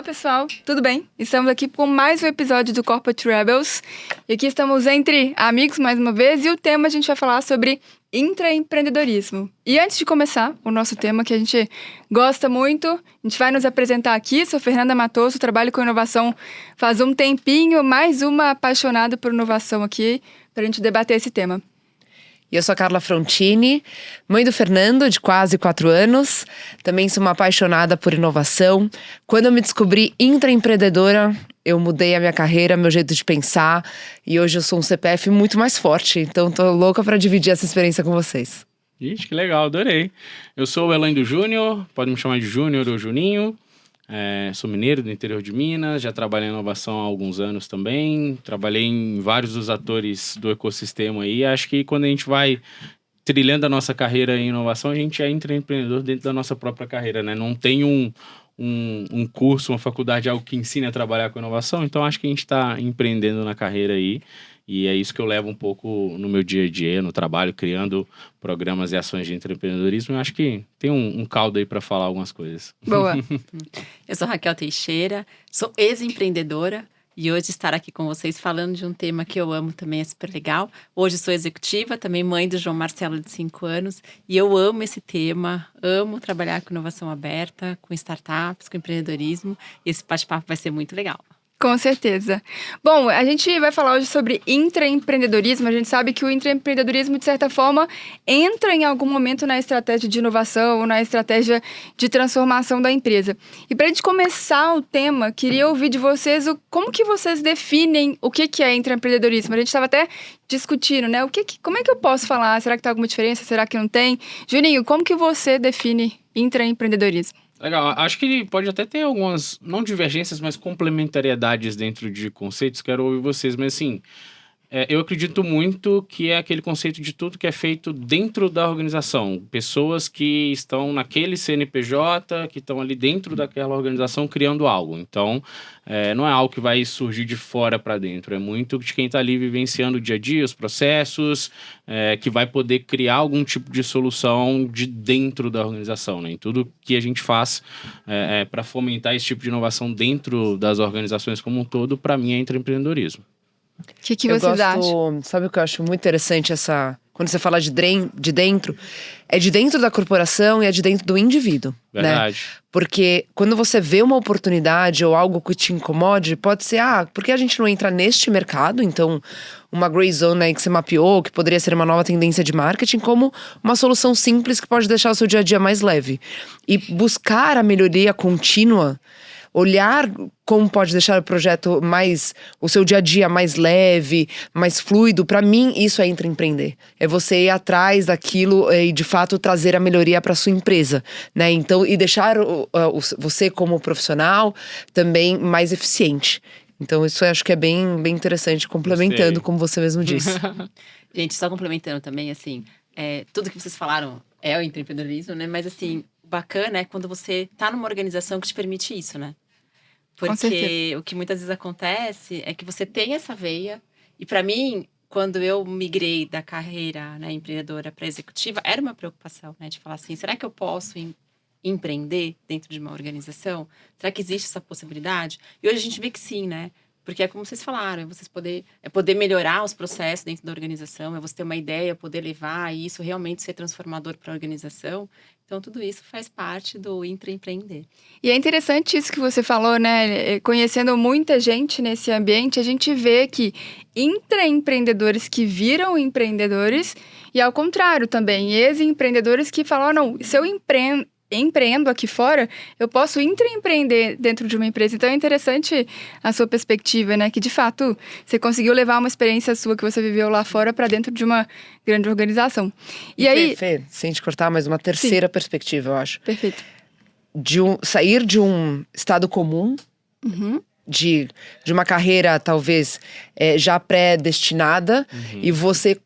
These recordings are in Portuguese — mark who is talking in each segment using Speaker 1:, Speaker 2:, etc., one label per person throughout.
Speaker 1: pessoal, tudo bem? Estamos aqui com mais um episódio do Corporate Rebels. E aqui estamos entre amigos mais uma vez e o tema a gente vai falar sobre intraempreendedorismo. E antes de começar o nosso tema, que a gente gosta muito, a gente vai nos apresentar aqui. Sou Fernanda Matoso, trabalho com inovação faz um tempinho, mais uma apaixonada por inovação aqui, para a gente debater esse tema.
Speaker 2: E eu sou a Carla Frontini, mãe do Fernando, de quase 4 anos. Também sou uma apaixonada por inovação. Quando eu me descobri intraempreendedora, eu mudei a minha carreira, meu jeito de pensar. E hoje eu sou um CPF muito mais forte. Então tô louca para dividir essa experiência com vocês.
Speaker 3: Gente, que legal, adorei. Eu sou o Elando Júnior, pode me chamar de Júnior ou Juninho. Sou mineiro do interior de Minas, já trabalhei em inovação há alguns anos também. Trabalhei em vários dos atores do ecossistema aí. Acho que quando a gente vai trilhando a nossa carreira em inovação, a gente é intraempreendedor dentro da nossa própria carreira, né? Não tem um curso, uma faculdade, algo que ensine a trabalhar com inovação. Então acho que a gente está empreendendo na carreira aí. E é isso que eu levo um pouco no meu dia a dia, no trabalho, criando programas e ações de empreendedorismo. Eu acho que tem um caldo aí para falar algumas coisas.
Speaker 1: Boa.
Speaker 4: Eu sou Raquel Teixeira, sou ex-empreendedora e hoje estar aqui com vocês falando de um tema que eu amo também é super legal. Hoje sou executiva, também mãe do João Marcelo de 5 anos e eu amo esse tema, amo trabalhar com inovação aberta, com startups, com empreendedorismo e esse bate-papo vai ser muito legal.
Speaker 1: Com certeza. Bom, a gente vai falar hoje sobre intraempreendedorismo. A gente sabe que o intraempreendedorismo, de certa forma, entra em algum momento na estratégia de inovação ou na estratégia de transformação da empresa. E para a gente começar o tema, queria ouvir de vocês como que vocês definem o que é intraempreendedorismo. A gente estava até discutindo, né? Como é que eu posso falar? Será que tem alguma diferença? Será que não tem? Juninho, como que você define intraempreendedorismo?
Speaker 3: Legal, acho que pode até ter algumas, não divergências, mas complementariedades dentro de conceitos. Quero ouvir vocês, mas assim, eu acredito muito que é aquele conceito de tudo que é feito dentro da organização. Pessoas que estão naquele CNPJ, que estão ali dentro daquela organização criando algo. Então, não é algo que vai surgir de fora para dentro. É muito de quem está ali vivenciando o dia a dia, os processos, que vai poder criar algum tipo de solução de dentro da organização, né? Em tudo que a gente faz para fomentar esse tipo de inovação dentro das organizações como um todo, para mim é intraempreendedorismo.
Speaker 1: O que vocês acham?
Speaker 2: Sabe o que eu acho muito interessante quando você fala de dentro, é de dentro da corporação e é de dentro do indivíduo.
Speaker 3: Verdade.
Speaker 2: Né? Porque quando você vê uma oportunidade ou algo que te incomode, pode ser, por que a gente não entra neste mercado? Então, uma gray zone aí que você mapeou, que poderia ser uma nova tendência de marketing, como uma solução simples que pode deixar o seu dia a dia mais leve. E buscar a melhoria contínua, olhar como pode deixar o seu dia a dia mais leve, mais fluido. Para mim, isso é intraempreender. É você ir atrás daquilo e, de fato, trazer a melhoria para sua empresa, né? Então, e deixar você como profissional também mais eficiente. Então, isso eu acho que é bem, bem interessante, complementando, como você mesmo disse.
Speaker 4: Gente, só complementando também, assim, tudo que vocês falaram é o intraempreendedorismo, né? Mas, assim, o bacana é quando você tá numa organização que te permite isso, né? Porque o que muitas vezes acontece é que você tem essa veia. E para mim, quando eu migrei da carreira, né, empreendedora para executiva, era uma preocupação, né? De falar assim, será que eu posso empreender dentro de uma organização? Será que existe essa possibilidade? E hoje a gente vê que sim, né? Porque é como vocês falaram, poder melhorar os processos dentro da organização, é você ter uma ideia, poder levar e isso realmente ser transformador para a organização. Então, tudo isso faz parte do intraempreender.
Speaker 1: E é interessante isso que você falou, né? Conhecendo muita gente nesse ambiente, a gente vê que intraempreendedores que viram empreendedores e, ao contrário, também, ex-empreendedores que falam, não, se eu empreendo aqui fora, eu posso intraempreender dentro de uma empresa. Então é interessante a sua perspectiva, né? Que de fato você conseguiu levar uma experiência sua que você viveu lá fora para dentro de uma grande organização. E aí,
Speaker 2: Fê, sem te cortar, mas uma terceira perspectiva, eu acho.
Speaker 1: Perfeito.
Speaker 2: Sair de um estado comum, de uma carreira talvez já pré-destinada, e você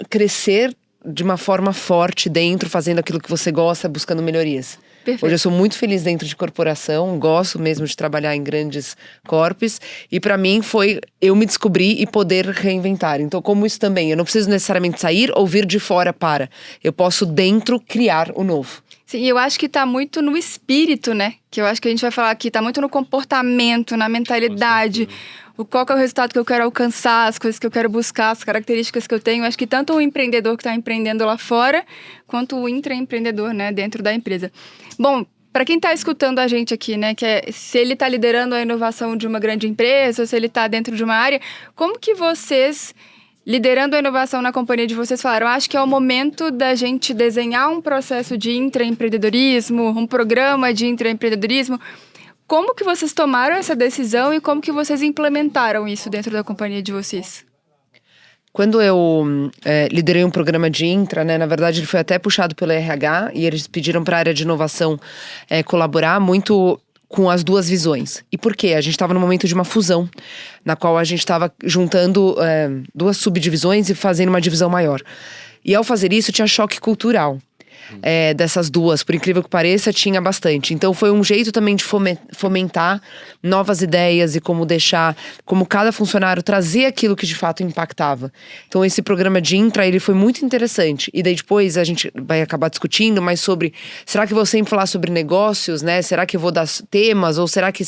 Speaker 2: crescer de uma forma forte dentro, fazendo aquilo que você gosta, buscando melhorias.
Speaker 1: Perfeito.
Speaker 2: Hoje eu sou muito feliz dentro de corporação, gosto mesmo de trabalhar em grandes corpos. E pra mim foi eu me descobrir e poder reinventar. Então, como isso também, eu não preciso necessariamente sair ou vir de fora para. Eu posso dentro criar o novo.
Speaker 1: Sim, eu acho que tá muito no espírito, né? Que eu acho que a gente vai falar aqui, tá muito no comportamento, na mentalidade. Qual que é o resultado que eu quero alcançar, as coisas que eu quero buscar, as características que eu tenho. Acho que tanto o empreendedor que está empreendendo lá fora, quanto o intraempreendedor, né, dentro da empresa. Bom, para quem está escutando a gente aqui, né, que se ele está liderando a inovação de uma grande empresa, ou se ele está dentro de uma área, como que vocês, liderando a inovação na companhia de vocês, falaram, acho que é o momento da gente desenhar um processo de intraempreendedorismo, um programa de intraempreendedorismo. Como que vocês tomaram essa decisão e como que vocês implementaram isso dentro da companhia de vocês?
Speaker 2: Quando eu liderei um programa de intra, né, na verdade ele foi até puxado pelo RH e eles pediram para a área de inovação colaborar muito com as duas visões. E por quê? A gente estava no momento de uma fusão, na qual a gente estava juntando duas subdivisões e fazendo uma divisão maior. E ao fazer isso tinha choque cultural. Dessas duas, por incrível que pareça, tinha bastante. Então foi um jeito também de fomentar novas ideias e como cada funcionário trazer aquilo que de fato impactava. Então esse programa de intra, ele foi muito interessante. E daí depois a gente vai acabar discutindo mais sobre, será que eu vou sempre falar sobre negócios, né? Será que eu vou dar temas? Ou será que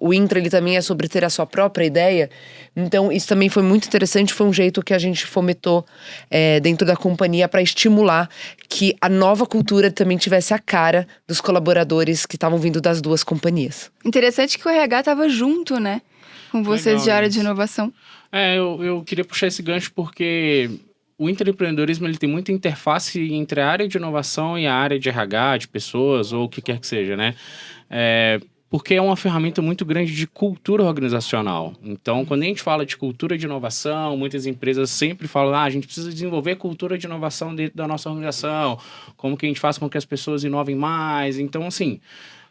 Speaker 2: o intra, ele também é sobre ter a sua própria ideia? Então isso também foi muito interessante, foi um jeito que a gente fomentou dentro da companhia para estimular que a nova cultura também tivesse a cara dos colaboradores que estavam vindo das duas companhias.
Speaker 1: Interessante que o RH estava junto, né? Com vocês. Legal, de área de inovação.
Speaker 3: Eu queria puxar esse gancho porque o intraempreendedorismo ele tem muita interface entre a área de inovação e a área de RH, de pessoas, ou o que quer que seja, né? Porque é uma ferramenta muito grande de cultura organizacional. Então, quando a gente fala de cultura de inovação, muitas empresas sempre falam, a gente precisa desenvolver cultura de inovação dentro da nossa organização, como que a gente faz com que as pessoas inovem mais. Então, assim,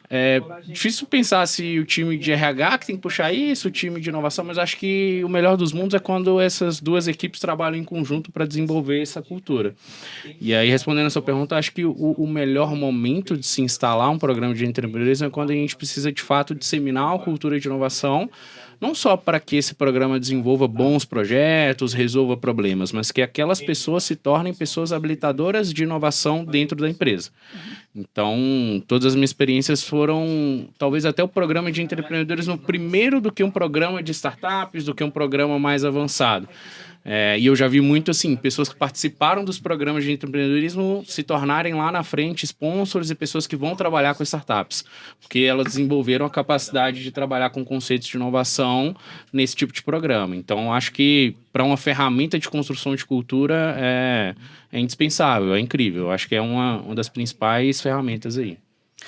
Speaker 3: é difícil pensar se o time de RH que tem que puxar isso, o time de inovação, mas acho que o melhor dos mundos é quando essas duas equipes trabalham em conjunto para desenvolver essa cultura. E aí, respondendo a sua pergunta, acho que o melhor momento de se instalar um programa de empreendedorismo é quando a gente precisa, de fato, disseminar a cultura de inovação, não só para que esse programa desenvolva bons projetos, resolva problemas, mas que aquelas pessoas se tornem pessoas habilitadoras de inovação dentro da empresa. Então, todas as minhas experiências foram, talvez até o programa de empreendedorismo primeiro do que um programa de startups, do que um programa mais avançado. E eu já vi muito, assim, pessoas que participaram dos programas de empreendedorismo se tornarem lá na frente sponsors e pessoas que vão trabalhar com startups, porque elas desenvolveram a capacidade de trabalhar com conceitos de inovação nesse tipo de programa. Então, acho que para uma ferramenta de construção de cultura é indispensável, é incrível. Acho que é uma das principais ferramentas aí.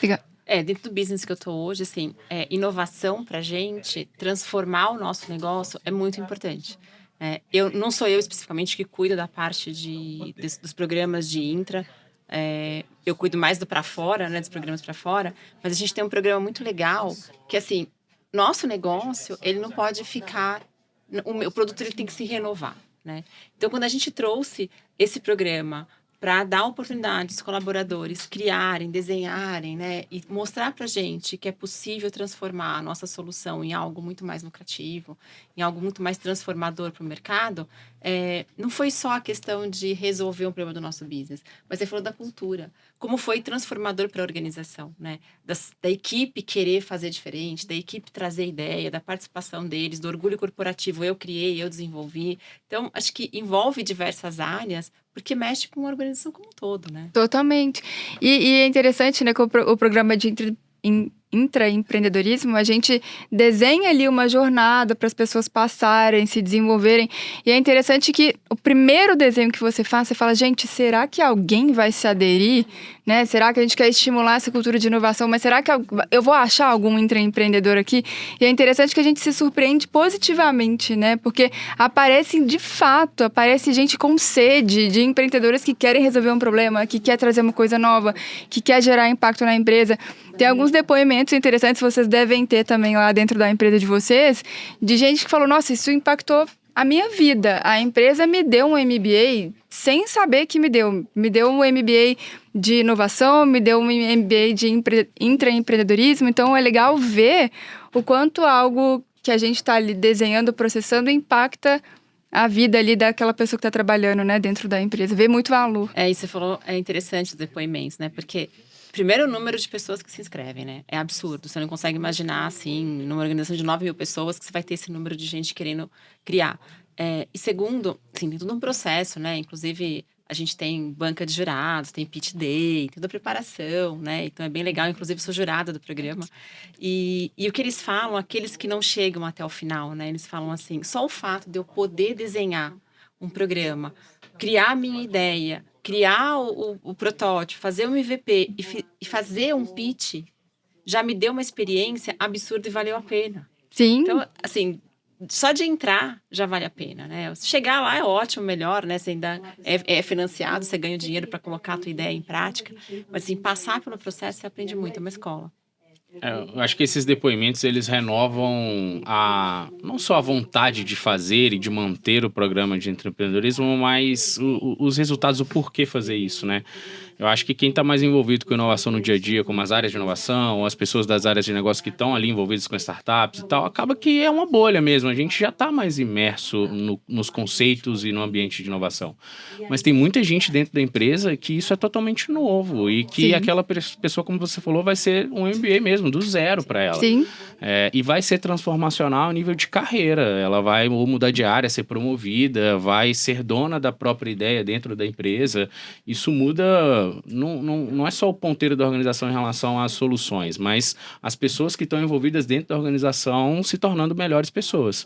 Speaker 1: Legal.
Speaker 4: Dentro do business que eu tô hoje, assim, inovação pra gente, transformar o nosso negócio é muito importante. Não sou eu especificamente que cuido da parte dos programas de intra, eu cuido mais do para fora, né, dos programas para fora, mas a gente tem um programa muito legal que, assim, nosso negócio, ele não pode ficar, o produto ele tem que se renovar, né? Então, quando a gente trouxe esse programa para dar oportunidade aos colaboradores criarem, desenharem, né, e mostrar para a gente que é possível transformar a nossa solução em algo muito mais lucrativo, em algo muito mais transformador para o mercado, não foi só a questão de resolver um problema do nosso business, mas ele falou da cultura, como foi transformador para a organização, né, da equipe querer fazer diferente, da equipe trazer ideia, da participação deles, do orgulho corporativo, eu criei, eu desenvolvi. Então, acho que envolve diversas áreas, porque mexe com a organização como um todo, né?
Speaker 1: Totalmente. E é interessante, né, que o programa de intraempreendedorismo, a gente desenha ali uma jornada para as pessoas passarem, se desenvolverem. E é interessante que o primeiro desenho que você faz, você fala, gente, será que alguém vai se aderir? Né? Será que a gente quer estimular essa cultura de inovação? Mas será que eu vou achar algum intraempreendedor aqui? E é interessante que a gente se surpreende positivamente, né? Porque aparece gente com sede de empreendedores que querem resolver um problema, que quer trazer uma coisa nova, que quer gerar impacto na empresa. Tem alguns depoimentos interessantes, vocês devem ter também lá dentro da empresa de vocês, de gente que falou, nossa, isso impactou a minha vida. A empresa me deu um MBA sem saber que me deu. Me deu um MBA de inovação, me deu um MBA de intraempreendedorismo. Então, é legal ver o quanto algo que a gente está ali desenhando, processando, impacta a vida ali daquela pessoa que está trabalhando, né, dentro da empresa. Vê muito valor.
Speaker 4: E você falou, é interessante os depoimentos, né? Porque, primeiro, o número de pessoas que se inscrevem, né? É absurdo. Você não consegue imaginar, assim, numa organização de 9 mil pessoas, que você vai ter esse número de gente querendo criar. E segundo, assim, tem todo um processo, né? Inclusive, a gente tem banca de jurados, tem pitch day, tem toda a preparação, né? Então, é bem legal. Inclusive, sou jurada do programa. E o que eles falam, aqueles que não chegam até o final, né? Eles falam assim, só o fato de eu poder desenhar um programa, criar a minha ideia, criar o protótipo, fazer um MVP e fazer um pitch, já me deu uma experiência absurda e valeu a pena.
Speaker 1: Sim.
Speaker 4: Então, assim, só de entrar já vale a pena, né? Chegar lá é ótimo, melhor, né? Você ainda é financiado, você ganha o dinheiro para colocar a tua ideia em prática. Mas, assim, passar pelo processo, você aprende muito, é uma escola.
Speaker 3: Eu acho que esses depoimentos, eles renovam não só a vontade de fazer e de manter o programa de empreendedorismo, mas os resultados, o porquê fazer isso, né? Eu acho que quem está mais envolvido com inovação no dia a dia, como as áreas de inovação, as pessoas das áreas de negócio que estão ali envolvidas com startups e tal, acaba que é uma bolha mesmo. A gente já está mais imerso nos conceitos e no ambiente de inovação. Mas tem muita gente dentro da empresa que isso é totalmente novo e que aquela pessoa, como você falou, vai ser um MBA mesmo, do zero para ela.
Speaker 1: Sim.
Speaker 3: E vai ser transformacional a nível de carreira. Ela vai ou mudar de área, ser promovida, vai ser dona da própria ideia dentro da empresa. Isso muda. Não é só o ponteiro da organização em relação às soluções, mas as pessoas que estão envolvidas dentro da organização se tornando melhores pessoas.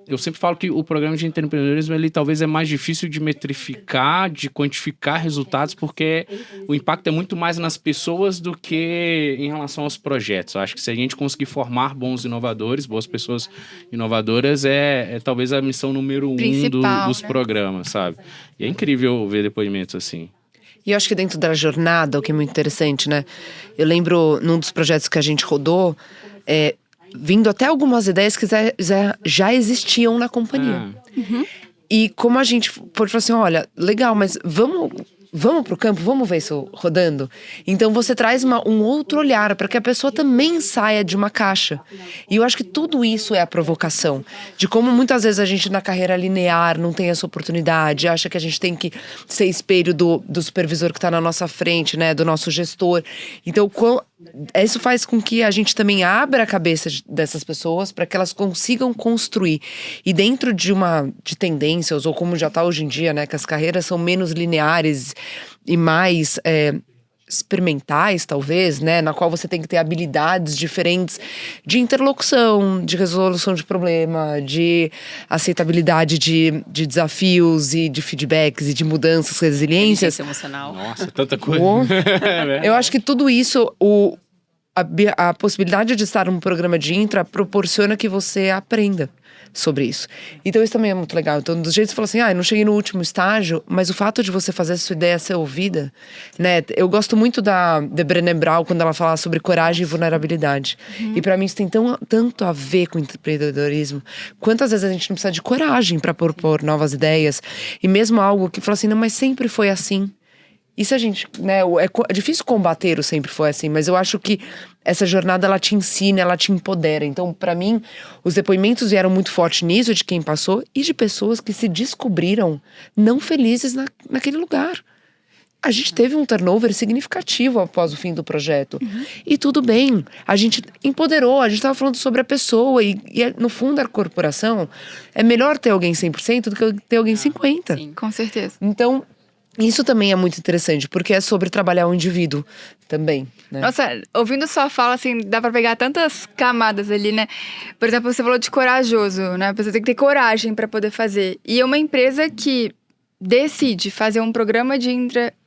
Speaker 3: Eu sempre falo que o programa de empreendedorismo, ele talvez é mais difícil de metrificar, de quantificar resultados, porque o impacto é muito mais nas pessoas do que em relação aos projetos. Eu acho que se a gente conseguir formar bons inovadores, boas pessoas inovadoras, é talvez a missão número 1 dos programas, sabe? E é incrível ver depoimentos assim.
Speaker 2: E eu acho que dentro da jornada, o que é muito interessante, né? Eu lembro, num dos projetos que a gente rodou, vindo até algumas ideias que já existiam na companhia. E como a gente pode falar assim, olha, legal, mas vamos pro campo, vamos ver isso rodando. Então você traz um outro olhar para que a pessoa também saia de uma caixa. E eu acho que tudo isso é a provocação. De como muitas vezes a gente na carreira linear não tem essa oportunidade, acha que a gente tem que ser espelho do supervisor que está na nossa frente, né, do nosso gestor. Então isso faz com que a gente também abra a cabeça dessas pessoas para que elas consigam construir. E dentro de tendências, ou como já está hoje em dia, né, que as carreiras são menos lineares e mais experimentais, talvez, né, na qual você tem que ter habilidades diferentes de interlocução, de resolução de problema, de aceitabilidade de desafios e de feedbacks e de mudanças, resiliências.
Speaker 4: Emocional.
Speaker 3: Nossa, tanta coisa.
Speaker 2: Eu acho que tudo isso, a possibilidade de estar num programa de intra proporciona que você aprenda sobre isso. Então isso também é muito legal. Então, do jeito que você fala assim, não cheguei no último estágio, mas o fato de você fazer a sua ideia ser ouvida, né? Eu gosto muito da Brené Brown quando ela fala sobre coragem e vulnerabilidade. E pra mim isso tem tanto a ver com empreendedorismo. Quantas vezes a gente não precisa de coragem para propor novas ideias, e mesmo algo que fala assim, não, mas sempre foi assim. E se a gente, né, é difícil combater o sempre foi assim, mas eu acho que essa jornada, ela te ensina, ela te empodera. Então, pra mim, os depoimentos vieram muito forte nisso, de quem passou, e de pessoas que se descobriram não felizes naquele lugar. A gente teve um turnover significativo após o fim do projeto. E tudo bem, a gente empoderou, a gente estava falando sobre a pessoa, e no fundo a corporação, é melhor ter alguém 100% do que ter alguém 50%.
Speaker 4: Sim.
Speaker 1: Com certeza.
Speaker 2: Então, isso também é muito interessante, porque é sobre trabalhar o indivíduo também, né?
Speaker 1: Nossa, ouvindo sua fala, assim, dá pra pegar tantas camadas ali, né? Por exemplo, você falou de corajoso, né? Você tem que ter coragem pra poder fazer. E é uma empresa que decide fazer um programa de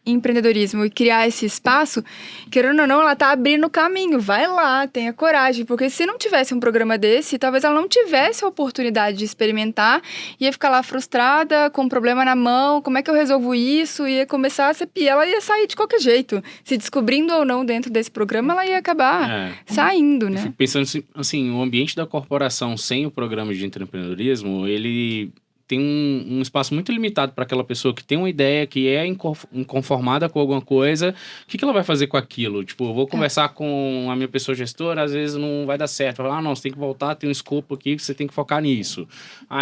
Speaker 1: empreendedorismo e criar esse espaço, querendo ou não, ela tá abrindo o caminho. Vai lá, tenha coragem. Porque se não tivesse um programa desse, talvez ela não tivesse a oportunidade de experimentar, ia ficar lá frustrada, com um problema na mão, como é que eu resolvo isso? Ia começar a ser ela ia sair de qualquer jeito. Se descobrindo ou não dentro desse programa, ela ia acabar saindo,
Speaker 3: Eu
Speaker 1: né?
Speaker 3: fico pensando assim, o ambiente da corporação sem o programa de empreendedorismo, ele tem um espaço muito limitado para aquela pessoa que tem uma ideia, que é inconformada com alguma coisa. O que ela vai fazer com aquilo? Tipo, eu vou conversar com a minha pessoa gestora, às vezes não vai dar certo. Vai falar, não, você tem que voltar, tem um escopo aqui que você tem que focar nisso.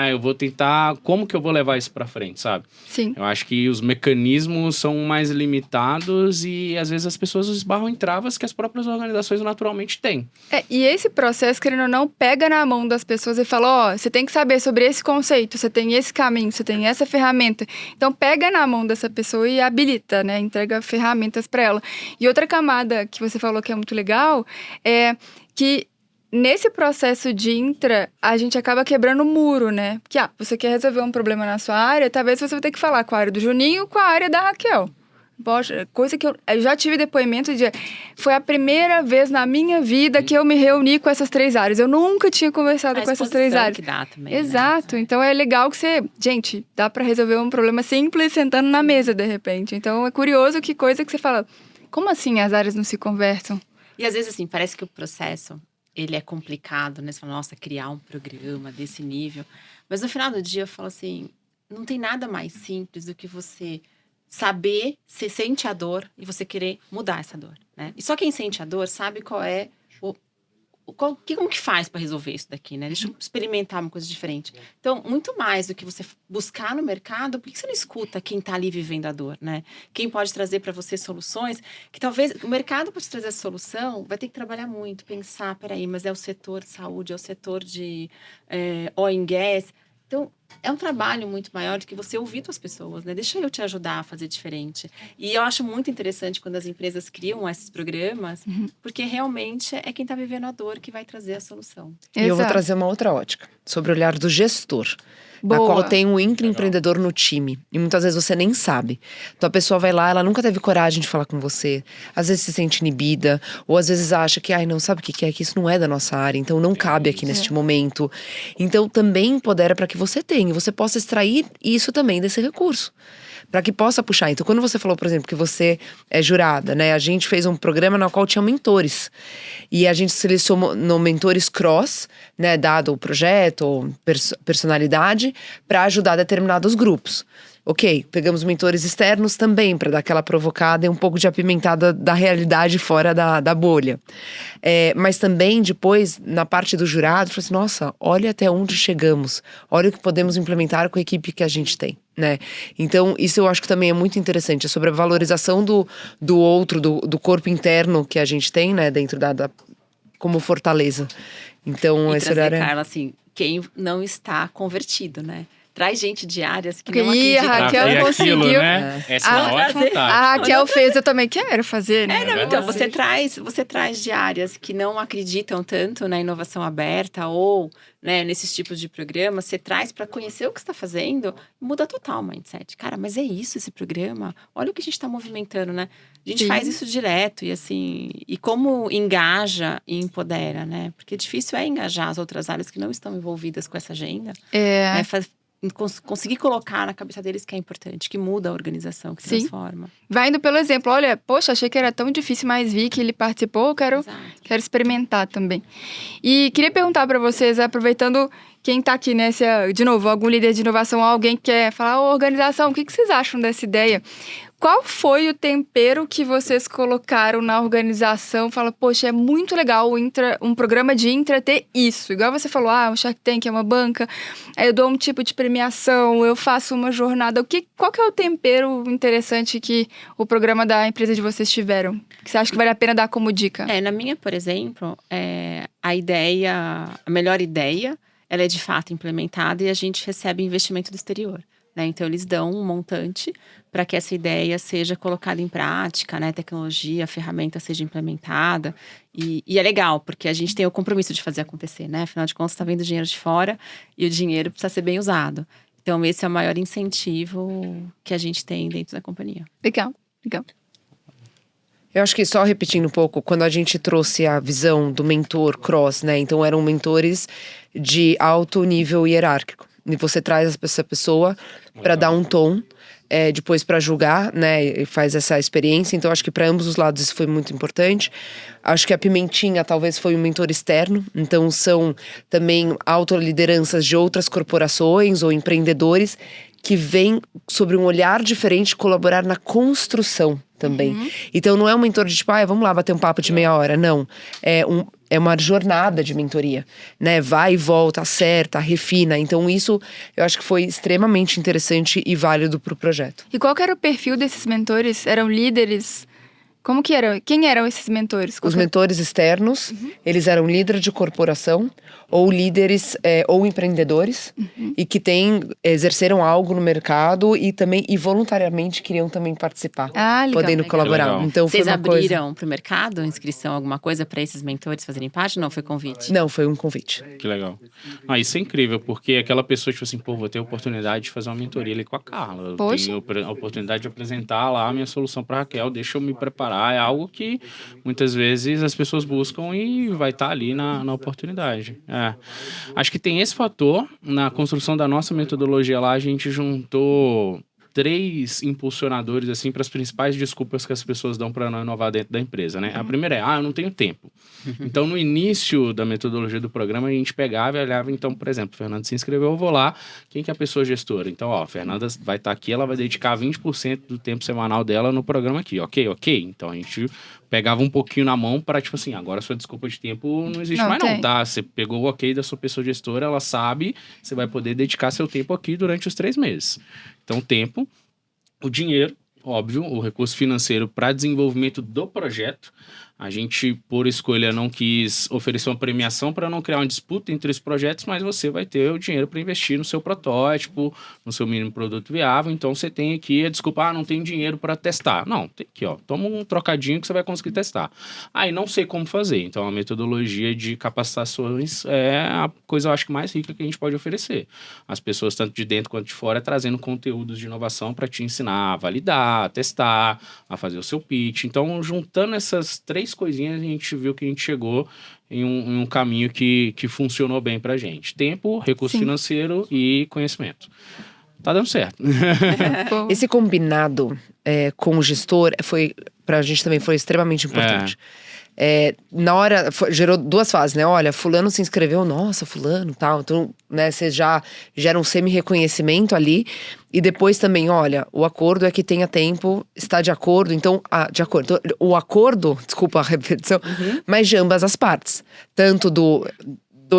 Speaker 3: Eu vou tentar, como que eu vou levar isso para frente, sabe?
Speaker 1: Sim.
Speaker 3: Eu acho que os mecanismos são mais limitados e às vezes as pessoas esbarram em travas que as próprias organizações naturalmente têm.
Speaker 1: E esse processo, querendo ou não, pega na mão das pessoas e fala, você tem que saber sobre esse conceito, você tem esse caminho, você tem essa ferramenta. Então, pega na mão dessa pessoa e habilita, né? Entrega ferramentas para ela. E outra camada que você falou que é muito legal é que nesse processo de intra, a gente acaba quebrando o muro, né? Porque, você quer resolver um problema na sua área, talvez você vai ter que falar com a área do Juninho, com a área da Raquel. Poxa, coisa que eu já tive depoimento de... Foi a primeira vez na minha vida que eu me reuni com essas 3 áreas. Eu nunca tinha conversado com essas 3 áreas.
Speaker 4: Que dá também,
Speaker 1: exato. Né? Então, é legal que você... Gente, dá pra resolver um problema simples sentando na mesa, de repente. Então, é curioso que coisa que você fala... Como assim as áreas não se conversam?
Speaker 4: E às vezes, assim, parece que o processo... Ele é complicado, né? Você fala, nossa, criar um programa desse nível. Mas no final do dia, eu falo assim... Não tem nada mais simples do que você... saber, você sente a dor e você querer mudar essa dor, né? E só quem sente a dor sabe qual é como que faz para resolver isso daqui, né? Deixa eu experimentar uma coisa diferente. Então, muito mais do que você buscar no mercado, por que você não escuta quem está ali vivendo a dor, né? Quem pode trazer para você soluções que talvez o mercado pode trazer a solução, vai ter que trabalhar muito, pensar, peraí, mas é o setor de saúde, é o setor de oil and gas. Então, é um trabalho muito maior do que você ouvir as pessoas, né? Deixa eu te ajudar a fazer diferente. E eu acho muito interessante quando as empresas criam esses programas, porque realmente é quem está vivendo a dor que vai trazer a solução.
Speaker 2: E eu vou trazer uma outra ótica, sobre o olhar do gestor. Na qual tem um intraempreendedor no time. E muitas vezes você nem sabe. Então a pessoa vai lá, ela nunca teve coragem de falar com você. Às vezes se sente inibida. Ou às vezes acha que, não sabe o que é, que isso não é da nossa área. Então não cabe aqui neste momento. Então também empodera para que você tenha. Você possa extrair isso também desse recurso. Para que possa puxar. Então, quando você falou, por exemplo, que você é jurada, né? A gente fez um programa no qual tinha mentores. E a gente selecionou mentores cross, né? Dado o projeto ou personalidade, para ajudar determinados grupos. Ok, pegamos mentores externos também, para dar aquela provocada e um pouco de apimentada da realidade fora da bolha. Mas também, depois, na parte do jurado, falou assim, nossa, olha até onde chegamos. Olha o que podemos implementar com a equipe que a gente tem, né? Então, isso eu acho que também é muito interessante. É sobre a valorização do outro, do corpo interno que a gente tem, né? Dentro como fortaleza. Então, esse olhar
Speaker 4: Carla, assim, quem não está convertido, né? Traz gente de áreas que não acredita.
Speaker 1: A Raquel conseguiu.
Speaker 3: Aquilo, né? Essa é uma ótima tática.
Speaker 1: A Raquel fez, eu também quero fazer, né?
Speaker 4: Então, você traz de áreas que não acreditam tanto na inovação aberta ou, né, nesses tipos de programas, você traz para conhecer o que você está fazendo, muda total o mindset. Cara, mas é isso esse programa? Olha o que a gente está movimentando, né? A gente faz isso direto e assim, e como engaja e empodera, né? Porque difícil é engajar as outras áreas que não estão envolvidas com essa agenda. Né? Conseguir colocar na cabeça deles que é importante, que muda a organização, que transforma.
Speaker 1: Vai indo pelo exemplo. Olha, poxa, achei que era tão difícil, mas vi que ele participou, quero experimentar também. E queria perguntar para vocês, aproveitando quem tá aqui, né, de novo, algum líder de inovação, alguém que quer falar, organização, o que vocês acham dessa ideia? Qual foi o tempero que vocês colocaram na organização? Fala, poxa, é muito legal um programa de intra ter isso. Igual você falou, um Shark Tank é uma banca, aí eu dou um tipo de premiação, eu faço uma jornada. Qual que é o tempero interessante que o programa da empresa de vocês tiveram? Que você acha que vale a pena dar como dica?
Speaker 4: Na minha, por exemplo, a melhor ideia, ela é de fato implementada e a gente recebe investimento do exterior. Né? Então, eles dão um montante para que essa ideia seja colocada em prática, né? Tecnologia, a ferramenta seja implementada. E é legal, porque a gente tem o compromisso de fazer acontecer, né? Afinal de contas, está vindo dinheiro de fora e o dinheiro precisa ser bem usado. Então, esse é o maior incentivo que a gente tem dentro da companhia.
Speaker 1: Legal. Legal.
Speaker 2: Eu acho que só repetindo um pouco, quando a gente trouxe a visão do mentor cross, né? Então eram mentores de alto nível hierárquico. E você traz essa pessoa para dar um tom, depois para julgar, né? E faz essa experiência. Então acho que para ambos os lados isso foi muito importante. Acho que a Pimentinha talvez foi um mentor externo. Então são também autolideranças de outras corporações ou empreendedores que vêm sobre um olhar diferente colaborar na construção também. Então não é um mentor de tipo, vamos lá bater um papo de meia hora. Não, é uma jornada de mentoria, né? Vai e volta, acerta, refina. Então isso eu acho que foi extremamente interessante e válido para o projeto.
Speaker 1: E qual que era o perfil desses mentores? Eram líderes? Como que eram? Quem eram esses mentores?
Speaker 2: Os mentores externos, eles eram líderes de corporação ou líderes ou empreendedores e que exerceram algo no mercado e voluntariamente queriam também participar,
Speaker 1: Legal,
Speaker 2: podendo
Speaker 1: legal.
Speaker 2: colaborar.
Speaker 3: Legal.
Speaker 2: Então
Speaker 4: Vocês
Speaker 2: foi uma
Speaker 4: abriram pro mercado inscrição, alguma coisa para esses mentores fazerem parte? Não, foi convite?
Speaker 2: Não, foi um convite.
Speaker 3: Que legal. Isso é incrível, porque aquela pessoa, tipo assim, vou ter a oportunidade de fazer uma mentoria ali com a Carla.
Speaker 1: Poxa.
Speaker 3: Eu tenho a oportunidade de apresentar lá a minha solução para Raquel, deixa eu me preparar. É algo que muitas vezes as pessoas buscam e vai estar ali na oportunidade. Acho que tem esse fator. Na construção da nossa metodologia lá, a gente juntou 3 impulsionadores assim para as principais desculpas que as pessoas dão para não inovar dentro da empresa, né? A primeira eu não tenho tempo. Então, no início da metodologia do programa, a gente pegava e olhava, então, por exemplo, o Fernando se inscreveu, eu vou lá, quem que é a pessoa gestora? Então, a Fernanda vai estar aqui, ela vai dedicar 20% do tempo semanal dela no programa aqui, ok? Então, a gente pegava um pouquinho na mão para, tipo assim, agora sua desculpa de tempo não existe mais não, tá? Você pegou o ok da sua pessoa gestora, ela sabe, você vai poder dedicar seu tempo aqui durante os 3 meses. Então, tempo, o dinheiro, óbvio, o recurso financeiro para desenvolvimento do projeto. A gente, por escolha, não quis oferecer uma premiação para não criar uma disputa entre os projetos, mas você vai ter o dinheiro para investir no seu protótipo, no seu mínimo produto viável. Então, você tem aqui a desculpa, não tenho dinheiro para testar. Não, tem aqui, toma um trocadinho que você vai conseguir testar. Não sei como fazer. Então, a metodologia de capacitações é a coisa, eu acho, que mais rica que a gente pode oferecer. As pessoas, tanto de dentro quanto de fora, trazendo conteúdos de inovação para te ensinar a validar, a testar, a fazer o seu pitch. Então, juntando essas 3 coisinhas, a gente viu que a gente chegou em um caminho que funcionou bem pra gente. Tempo, recurso financeiro e conhecimento. Tá dando certo.
Speaker 2: Esse combinado com o gestor pra gente também foi extremamente importante. Na hora, gerou 2 fases, né? Olha, fulano se inscreveu, nossa, fulano, tal. Então, né, você já gera um semi-reconhecimento ali. E depois também, olha, o acordo é que tenha tempo, está de acordo. Então, o acordo, desculpa a repetição, mas de ambas as partes. Tanto do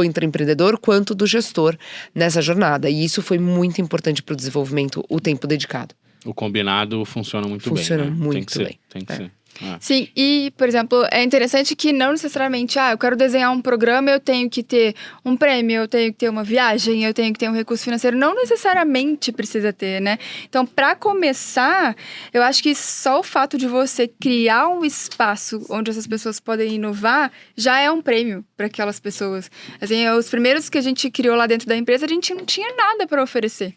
Speaker 2: intraempreendedor quanto do gestor nessa jornada. E isso foi muito importante para o desenvolvimento, o tempo dedicado.
Speaker 3: O combinado funciona muito bem.
Speaker 2: Funciona
Speaker 3: né?
Speaker 2: muito bem.
Speaker 3: Tem que ser.
Speaker 1: Sim, e, por exemplo, é interessante que não necessariamente, eu quero desenhar um programa, eu tenho que ter um prêmio, eu tenho que ter uma viagem, eu tenho que ter um recurso financeiro. Não necessariamente precisa ter, né? Então, para começar, eu acho que só o fato de você criar um espaço onde essas pessoas podem inovar já é um prêmio para aquelas pessoas. Assim, os primeiros que a gente criou lá dentro da empresa, a gente não tinha nada para oferecer.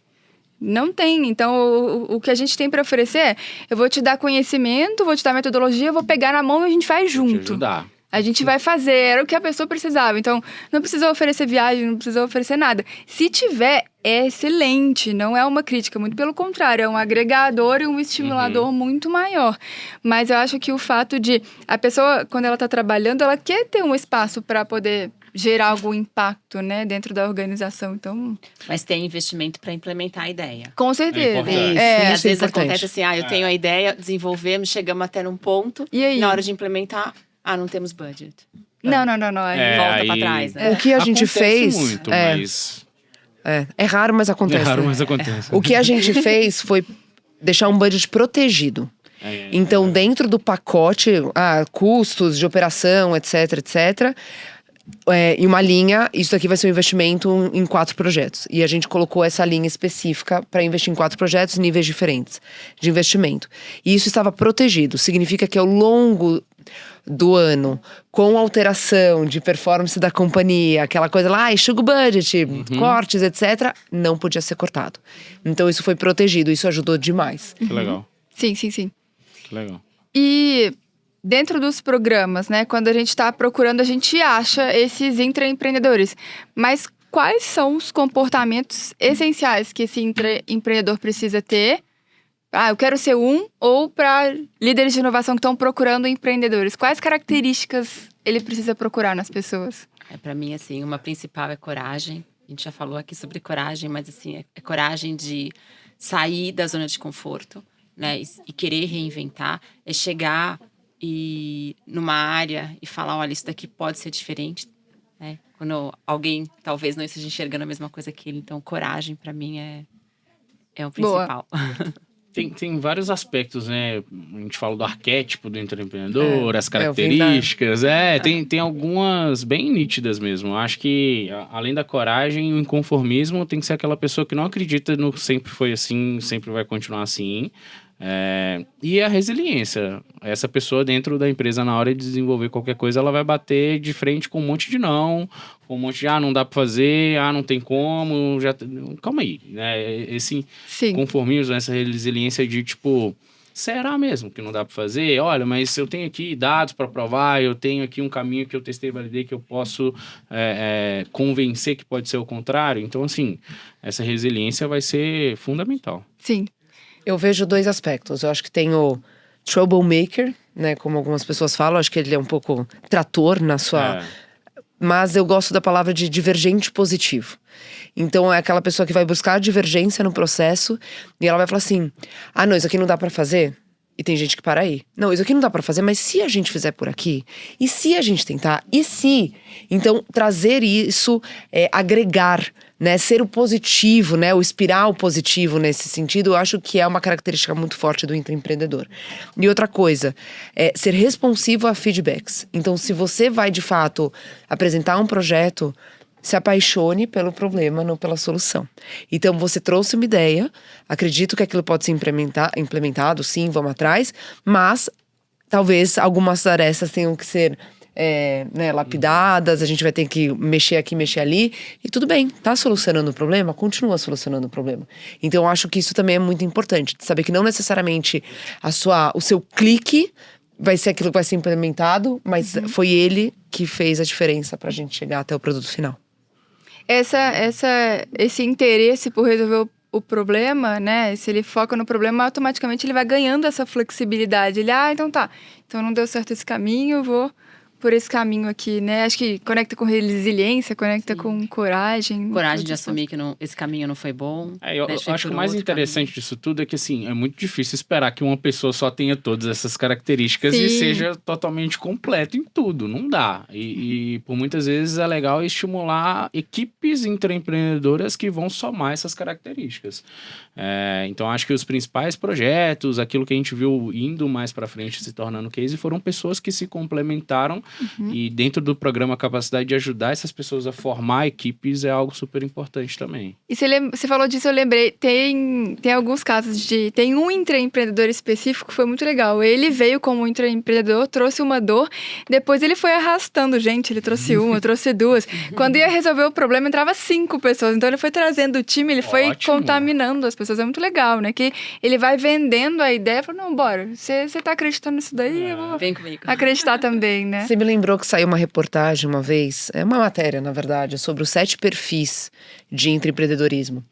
Speaker 1: Não tem. Então, o que a gente tem para oferecer é: eu vou te dar conhecimento, vou te dar metodologia, eu vou pegar na mão e a gente faz junto.
Speaker 3: Te ajudar.
Speaker 1: A gente vai fazer, era o que a pessoa precisava. Então, não precisa oferecer viagem, não precisa oferecer nada. Se tiver, é excelente, não é uma crítica. Muito pelo contrário, é um agregador e um estimulador muito maior. Mas eu acho que o fato de a pessoa, quando ela está trabalhando, ela quer ter um espaço para poder gerar algum impacto, né, dentro da organização. Então,
Speaker 4: mas tem investimento para implementar a ideia.
Speaker 1: Com certeza.
Speaker 4: Às vezes acontece assim, eu tenho a ideia, desenvolvemos, chegamos até num ponto,
Speaker 1: e aí?
Speaker 4: Na hora de implementar, não temos budget.
Speaker 1: Não.
Speaker 4: Volta para trás, né?
Speaker 2: O que a gente fez
Speaker 3: muito, mas...
Speaker 2: É raro, mas acontece.
Speaker 3: É raro, mas acontece.
Speaker 2: O que a gente fez foi deixar um budget protegido. Então, dentro do pacote, custos de operação, etc, em uma linha, isso aqui vai ser um investimento em 4 projetos. E a gente colocou essa linha específica para investir em 4 projetos, níveis diferentes de investimento. E isso estava protegido. Significa que ao longo do ano, com alteração de performance da companhia, aquela coisa lá, enxuga o budget, cortes, etc., não podia ser cortado. Então isso foi protegido, isso ajudou demais.
Speaker 3: Que legal.
Speaker 1: Sim.
Speaker 3: Que Que legal.
Speaker 1: E dentro dos programas, né, quando a gente está procurando, a gente acha esses intraempreendedores. Mas quais são os comportamentos essenciais que esse intraempreendedor precisa ter? Eu quero ser ou para líderes de inovação que estão procurando empreendedores. Quais características ele precisa procurar nas pessoas?
Speaker 4: Para mim, assim, uma principal é coragem. A gente já falou aqui sobre coragem, mas assim, é coragem de sair da zona de conforto, né? E querer reinventar. É chegar numa área e falar, olha, isso daqui pode ser diferente, né? Quando alguém talvez não esteja enxergando a mesma coisa que ele. Então, coragem, para mim, é o principal.
Speaker 3: Tem vários aspectos, né? A gente fala do arquétipo do intraempreendedor, as características. Tem algumas bem nítidas mesmo. Acho que, além da coragem, o inconformismo tem que ser aquela pessoa que não acredita no sempre foi assim, sempre vai continuar assim. E a resiliência. Essa pessoa dentro da empresa, na hora de desenvolver qualquer coisa, ela vai bater de frente com um monte de não, com um monte de não dá pra fazer, não tem como, calma aí, né? Esse conformismo, essa resiliência de tipo, será mesmo que não dá pra fazer? Olha, mas eu tenho aqui dados para provar, eu tenho aqui um caminho que eu testei e validei que eu posso convencer que pode ser o contrário. Então, assim, essa resiliência vai ser fundamental.
Speaker 1: Sim.
Speaker 2: Eu vejo dois aspectos. Eu acho que tem o troublemaker, né? Como algumas pessoas falam. Acho que ele é um pouco trator na sua... Mas eu gosto da palavra de divergente positivo. Então, é aquela pessoa que vai buscar divergência no processo e ela vai falar assim, não, isso aqui não dá pra fazer. E tem gente que para aí. Não, isso aqui não dá pra fazer, mas se a gente fizer por aqui? E se a gente tentar? E se? Então, trazer isso, agregar, né? Ser o positivo, né? O espiral positivo nesse sentido, eu acho que é uma característica muito forte do intraempreendedor. E outra coisa, ser responsivo a feedbacks. Então, se você vai, de fato, apresentar um projeto, se apaixone pelo problema, não pela solução. Então, você trouxe uma ideia, acredito que aquilo pode ser implementado, sim, vamos atrás, mas talvez algumas tarefas tenham que ser lapidadas, a gente vai ter que mexer aqui, mexer ali, e tudo bem, tá solucionando o problema? Continua solucionando o problema. Então, eu acho que isso também é muito importante, de saber que não necessariamente o seu clique vai ser aquilo que vai ser implementado, mas foi ele que fez a diferença pra gente chegar até o produto final.
Speaker 1: Esse interesse por resolver o problema, né? Se ele foca no problema, automaticamente ele vai ganhando essa flexibilidade. Ele, então tá. Então não deu certo esse caminho, eu vou por esse caminho aqui, né? Acho que conecta com resiliência, conecta com coragem.
Speaker 4: Coragem de assumir que esse caminho não foi bom.
Speaker 3: Eu acho que o mais interessante disso tudo é que, assim, é muito difícil esperar que uma pessoa só tenha todas essas características e seja totalmente completo em tudo. Não dá. E por muitas vezes é legal estimular equipes intraempreendedoras que vão somar essas características. Então, acho que os principais projetos, aquilo que a gente viu indo mais para frente, se tornando case, foram pessoas que se complementaram. E dentro do programa, a capacidade de ajudar essas pessoas a formar equipes é algo super importante também.
Speaker 1: E você falou disso, eu lembrei, tem alguns casos tem um intraempreendedor específico que foi muito legal. Ele veio como intraempreendedor, trouxe uma dor, depois ele foi arrastando gente, ele trouxe uma, trouxe duas. Quando ia resolver o problema, entrava 5 pessoas. Então ele foi trazendo o time, ele foi contaminando as pessoas. É muito legal, né? Que ele vai vendendo a ideia, falou, não, bora, você tá acreditando nisso daí, eu vou
Speaker 4: Vem comigo.
Speaker 1: acreditar também, né?
Speaker 2: Você me lembrou que saiu uma reportagem uma vez, uma matéria, na verdade, sobre os 7 perfis de intraempreendedorismo.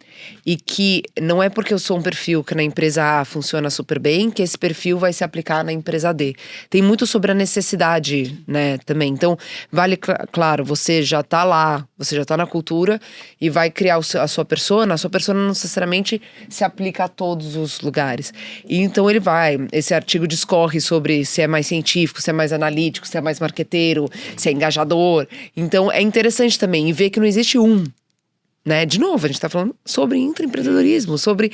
Speaker 2: E que não é porque eu sou um perfil que na empresa A funciona super bem, que esse perfil vai se aplicar na empresa D. Tem muito sobre a necessidade, né, também. Então, vale, claro, você já tá lá, você já tá na cultura e vai criar a sua persona não necessariamente se aplica a todos os lugares. E então esse artigo discorre sobre se é mais científico, se é mais analítico, se é mais marqueteiro, se é engajador. Então, é interessante também ver que não existe né? De novo, a gente tá falando sobre intraempreendedorismo, sobre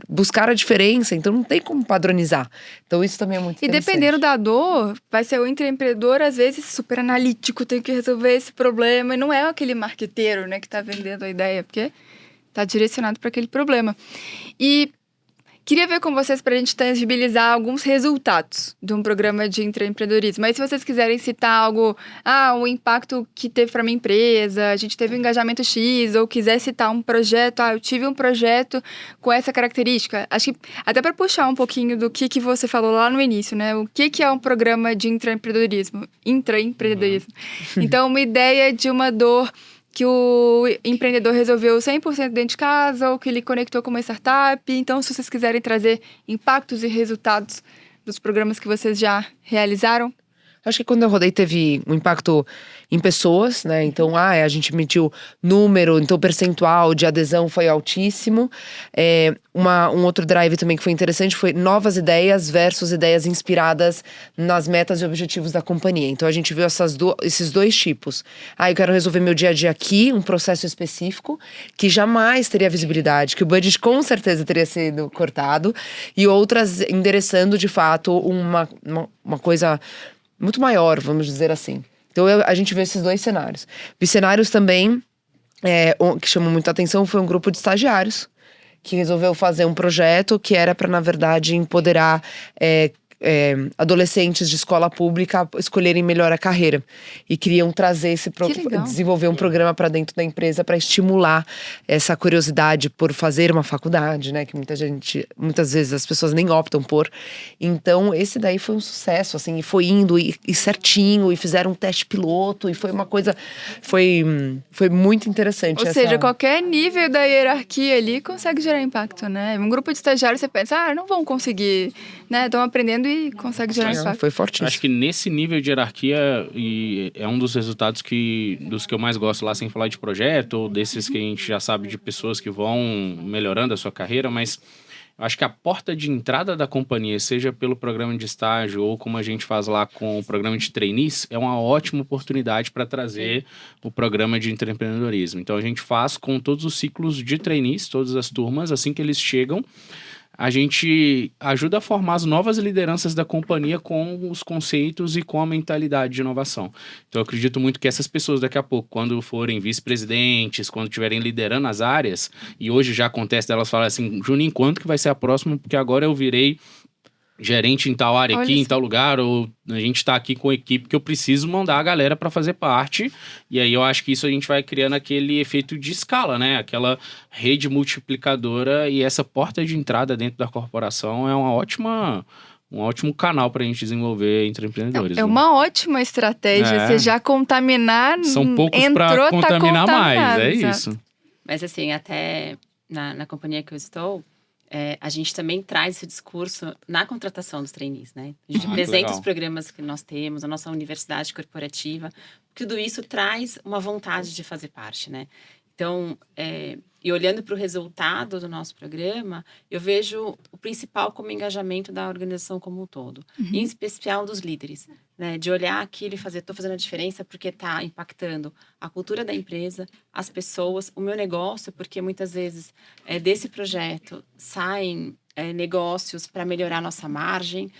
Speaker 2: buscar a diferença, então não tem como padronizar. Então isso também é muito interessante.
Speaker 1: E dependendo da dor, vai ser o intraempreendedor, às vezes, super analítico, tem que resolver esse problema, e não é aquele marqueteiro, né, que tá vendendo a ideia, porque tá direcionado para aquele problema. E Queria ver com vocês para a gente tangibilizar alguns resultados de um programa de intraempreendedorismo. Mas se vocês quiserem citar algo, o impacto que teve para minha empresa, a gente teve um engajamento X, ou quiser citar um projeto, eu tive um projeto com essa característica. Acho que até para puxar um pouquinho do que você falou lá no início, né? O que é um programa de intraempreendedorismo? Então, uma ideia de uma dor que o empreendedor resolveu 100% dentro de casa ou que ele conectou com uma startup. Então, se vocês quiserem trazer impactos e resultados dos programas que vocês já realizaram.
Speaker 2: Acho que quando eu rodei teve um impacto em pessoas, né? Então, a gente mediu número, então o percentual de adesão foi altíssimo. Um outro drive também que foi interessante foi novas ideias versus ideias inspiradas nas metas e objetivos da companhia. Então, a gente viu esses dois tipos. Eu quero resolver meu dia a dia aqui, um processo específico, que jamais teria visibilidade, que o budget com certeza teria sido cortado. E outras endereçando, de fato, uma coisa muito maior, vamos dizer assim. Então, a gente vê esses dois cenários. Vi cenários também, que chamam muita atenção, foi um grupo de estagiários que resolveu fazer um projeto que era para, na verdade, empoderar adolescentes de escola pública escolherem melhor a carreira. E queriam trazer desenvolver um programa para dentro da empresa para estimular essa curiosidade por fazer uma faculdade, né? Que muitas vezes as pessoas nem optam por. Então, esse daí foi um sucesso, assim, e foi indo e certinho, e fizeram um teste piloto, e foi uma coisa, foi muito interessante.
Speaker 1: Ou seja, qualquer nível da hierarquia ali consegue gerar impacto, né? Um grupo de estagiários, você pensa, não vão conseguir, né? Estão aprendendo e consegue gerar impacto.
Speaker 2: Foi fortíssimo.
Speaker 3: Acho que nesse nível de hierarquia, e é um dos resultados dos que eu mais gosto lá, sem falar de projeto, ou desses que a gente já sabe de pessoas que vão melhorando a sua carreira, mas eu acho que a porta de entrada da companhia, seja pelo programa de estágio ou como a gente faz lá com o programa de trainees, é uma ótima oportunidade para trazer o programa de intraempreendedorismo. Então, a gente faz com todos os ciclos de trainees, todas as turmas, assim que eles chegam, a gente ajuda a formar as novas lideranças da companhia com os conceitos e com a mentalidade de inovação. Então, eu acredito muito que essas pessoas, daqui a pouco, quando forem vice-presidentes, quando estiverem liderando as áreas, e hoje já acontece delas falarem assim, Juninho, quando que vai ser a próxima? Porque agora eu virei gerente em tal área aqui, em tal lugar, ou a gente tá aqui com a equipe que eu preciso mandar a galera para fazer parte, e aí eu acho que isso a gente vai criando aquele efeito de escala, né? Aquela rede multiplicadora, e essa porta de entrada dentro da corporação é um ótimo canal para a gente desenvolver intraempreendedores.
Speaker 1: É uma ótima estratégia, você já contaminar,
Speaker 3: são poucos para contaminar mais, é isso.
Speaker 4: Mas assim, até na companhia que eu estou, a gente também traz esse discurso na contratação dos trainees, né? A gente apresenta os programas que nós temos, a nossa universidade corporativa. Tudo isso traz uma vontade de fazer parte, né? Então, e olhando para o resultado do nosso programa, eu vejo o principal como engajamento da organização como um todo. Em especial dos líderes, né? De olhar aquilo e fazer, estou fazendo a diferença porque está impactando a cultura da empresa, as pessoas, o meu negócio, porque muitas vezes desse projeto saem negócios para melhorar nossa margem,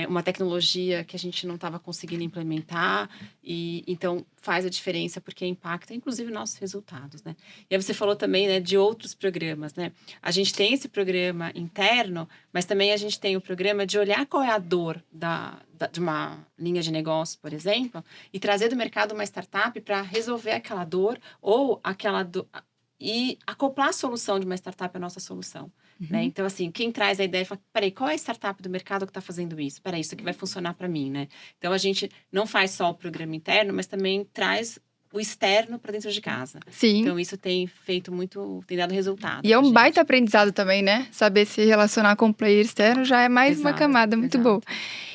Speaker 4: uma tecnologia que a gente não estava conseguindo implementar, e então faz a diferença porque impacta, inclusive, nossos resultados, né? E aí você falou também, né, de outros programas, né? A gente tem esse programa interno, mas também a gente tem o programa de olhar qual é a dor de uma linha de negócio, por exemplo, e trazer do mercado uma startup para resolver aquela dor ou aquela dor, e acoplar a solução de uma startup à nossa solução. Né? Então, assim, quem traz a ideia fala, peraí, qual é a startup do mercado que está fazendo isso? Peraí, isso aqui vai funcionar para mim, né? Então, a gente não faz só o programa interno, mas também traz o externo para dentro de casa.
Speaker 1: Sim.
Speaker 4: Então, isso tem feito tem dado resultado.
Speaker 1: E é um baita aprendizado também, né? Saber se relacionar com o player externo já é mais uma camada muito boa.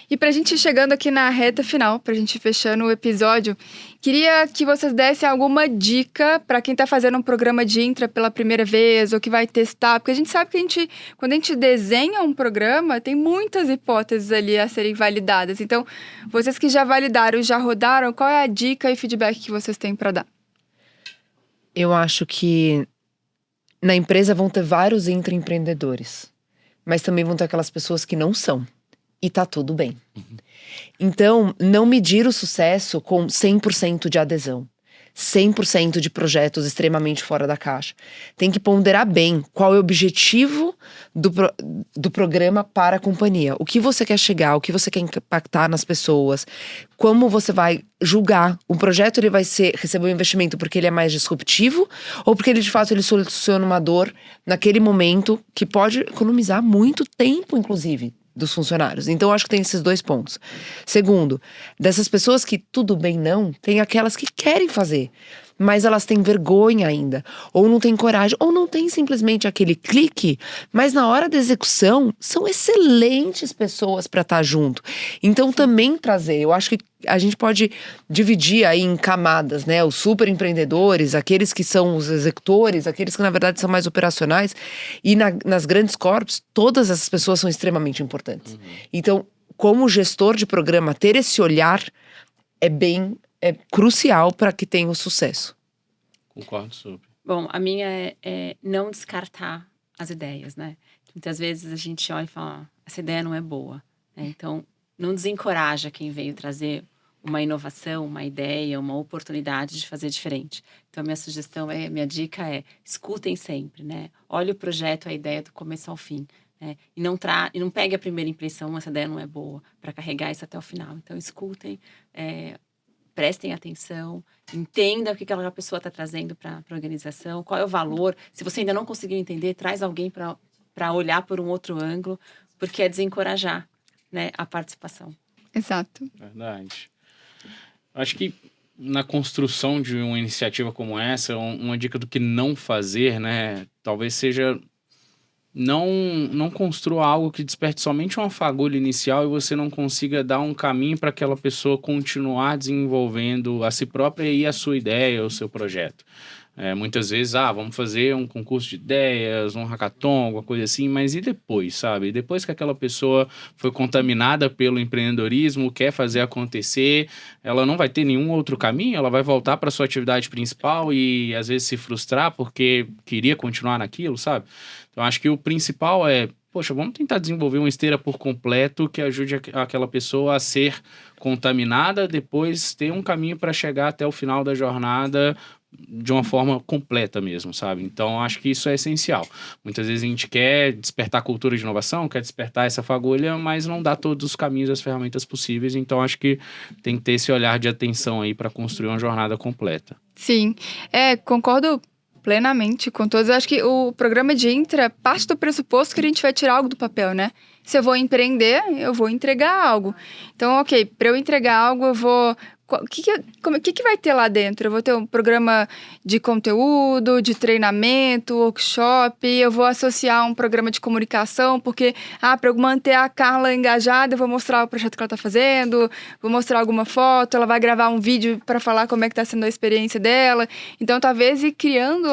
Speaker 1: E pra gente ir chegando aqui na reta final, pra gente fechando o episódio, queria que vocês dessem alguma dica pra quem tá fazendo um programa de intra pela primeira vez ou que vai testar, porque a gente sabe que quando a gente desenha um programa, tem muitas hipóteses ali a serem validadas. Então, vocês que já validaram, já rodaram, qual é a dica e feedback que vocês têm pra dar?
Speaker 2: Eu acho que na empresa vão ter vários intraempreendedores, mas também vão ter aquelas pessoas que não são. E tá tudo bem. Então, não medir o sucesso com 100% de adesão. 100% de projetos extremamente fora da caixa. Tem que ponderar bem qual é o objetivo do programa para a companhia. O que você quer chegar, o que você quer impactar nas pessoas, como você vai julgar. Um projeto ele vai receber um investimento porque ele é mais disruptivo ou porque ele de fato ele soluciona uma dor naquele momento que pode economizar muito tempo, inclusive, dos funcionários. Então, eu acho que tem esses 2 pontos. Segundo, dessas pessoas que tudo bem não, tem aquelas que querem fazer, mas elas têm vergonha ainda, ou não têm coragem, ou não têm simplesmente aquele clique, mas na hora da execução, são excelentes pessoas para estar junto. Então, também trazer, eu acho que a gente pode dividir aí em camadas, né? Os super empreendedores, aqueles que são os executores, aqueles que na verdade são mais operacionais, e nas grandes corpos, todas essas pessoas são extremamente importantes. Então, como gestor de programa, ter esse olhar é crucial para que tenha o sucesso.
Speaker 3: Concordo super.
Speaker 4: Bom, a minha é não descartar as ideias, né? Muitas vezes a gente olha e fala, essa ideia não é boa, né? Então, não desencoraja quem veio trazer uma inovação, uma ideia, uma oportunidade de fazer diferente. Então, a minha sugestão, minha dica escutem sempre, né? Olhe o projeto, a ideia do começo ao fim. Né? E não pegue a primeira impressão, essa ideia não é boa, para carregar isso até o final. Então, escutem, prestem atenção, entenda o que aquela pessoa está trazendo para a organização, qual é o valor. Se você ainda não conseguiu entender, traz alguém para olhar por um outro ângulo, porque é desencorajar, né, a participação.
Speaker 1: Exato.
Speaker 3: Verdade. Acho que na construção de uma iniciativa como essa, uma dica do que não fazer, né, talvez seja não construa algo que desperte somente uma fagulha inicial e você não consiga dar um caminho para aquela pessoa continuar desenvolvendo a si própria e a sua ideia, o seu projeto. Muitas vezes, vamos fazer um concurso de ideias, um hackathon, alguma coisa assim, mas e depois, sabe? Depois que aquela pessoa foi contaminada pelo empreendedorismo, quer fazer acontecer, ela não vai ter nenhum outro caminho, ela vai voltar para sua atividade principal e às vezes se frustrar porque queria continuar naquilo, sabe? Então, acho que o principal poxa, vamos tentar desenvolver uma esteira por completo que ajude aquela pessoa a ser contaminada, depois ter um caminho para chegar até o final da jornada de uma forma completa mesmo, sabe? Então, acho que isso é essencial. Muitas vezes a gente quer despertar a cultura de inovação, quer despertar essa fagulha, mas não dá todos os caminhos, as ferramentas possíveis. Então, acho que tem que ter esse olhar de atenção aí para construir uma jornada completa.
Speaker 1: Sim, concordo plenamente com todos. Eu acho que o programa de Intra parte do pressuposto que a gente vai tirar algo do papel, né? Se eu vou empreender, eu vou entregar algo. Então, ok, para eu entregar algo, eu vou... O que vai ter lá dentro? Eu vou ter um programa de conteúdo, de treinamento, workshop, eu vou associar um programa de comunicação, porque, para eu manter a Carla engajada, eu vou mostrar o projeto que ela está fazendo, vou mostrar alguma foto, ela vai gravar um vídeo para falar como é que está sendo a experiência dela. Então, talvez ir criando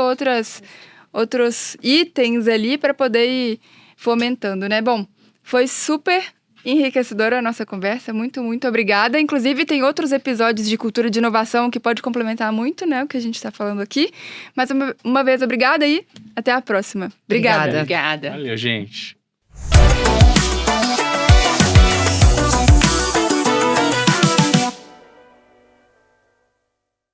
Speaker 1: outros itens ali para poder ir fomentando, né? Bom, foi super enriquecedora a nossa conversa, muito, muito obrigada. Inclusive, tem outros episódios de cultura de inovação que pode complementar muito, né, o que a gente está falando aqui. Mais uma vez, obrigada e até a próxima. Obrigada.
Speaker 4: Obrigada.
Speaker 3: Valeu, gente.